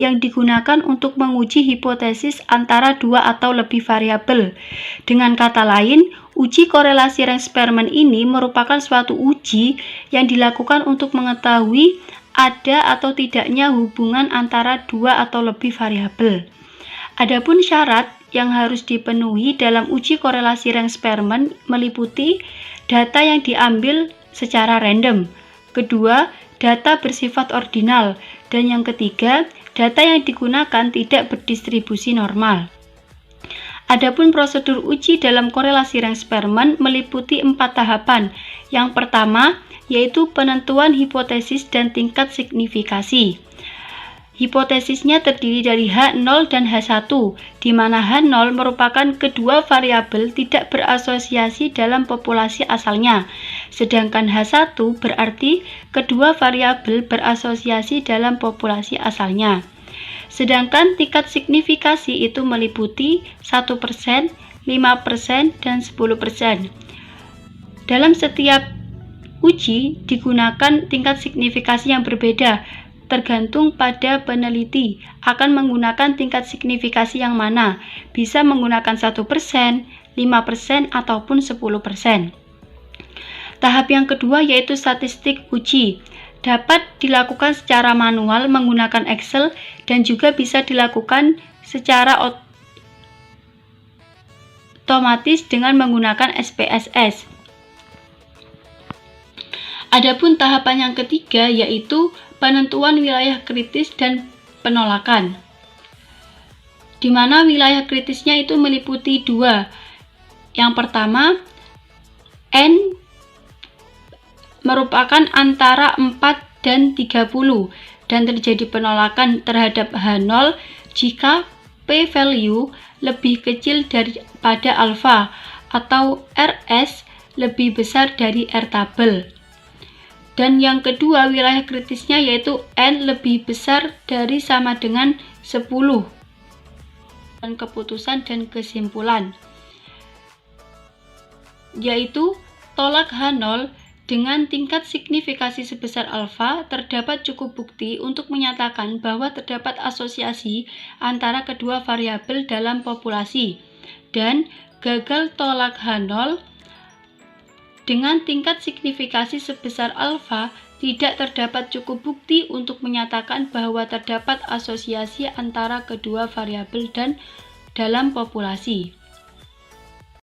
yang digunakan untuk menguji hipotesis antara dua atau lebih variabel. Dengan kata lain, uji korelasi Ren-Sperman ini merupakan suatu uji yang dilakukan untuk mengetahui ada atau tidaknya hubungan antara dua atau lebih variabel. Adapun syarat yang harus dipenuhi dalam uji korelasi Ren-Sperman meliputi data yang diambil secara random, kedua, data bersifat ordinal, dan yang ketiga, data yang digunakan tidak berdistribusi normal. Adapun prosedur uji dalam korelasi Ren-Sperman meliputi 4 tahapan. Yang pertama, yaitu penentuan hipotesis dan tingkat signifikasi. Hipotesisnya terdiri dari H0 dan H1, di mana H0 merupakan kedua variabel tidak berasosiasi dalam populasi asalnya, sedangkan H1 berarti kedua variabel berasosiasi dalam populasi asalnya. Sedangkan tingkat signifikasi itu meliputi 1%, 5%, dan 10%. Dalam setiap uji digunakan tingkat signifikasi yang berbeda, tergantung pada peneliti akan menggunakan tingkat signifikasi yang mana, bisa menggunakan 1%, 5%, ataupun 10%. Tahap yang kedua yaitu statistik uji. Dapat dilakukan secara manual menggunakan Excel dan juga bisa dilakukan secara otomatis dengan menggunakan SPSS. Adapun tahapan yang ketiga yaitu penentuan wilayah kritis dan penolakan, di mana wilayah kritisnya itu meliputi dua. Yang pertama, N merupakan antara 4 dan 30 dan terjadi penolakan terhadap H0 jika p-value lebih kecil daripada alfa atau RS lebih besar dari R tabel. Dan yang kedua, wilayah kritisnya yaitu N lebih besar dari sama dengan 10. Dan keputusan dan kesimpulan yaitu tolak H0 dengan tingkat signifikasi sebesar alfa, terdapat cukup bukti untuk menyatakan bahwa terdapat asosiasi antara kedua variabel dalam populasi, dan gagal tolak H0 dengan tingkat signifikasi sebesar alfa, tidak terdapat cukup bukti untuk menyatakan bahwa terdapat asosiasi antara kedua variabel dan dalam populasi.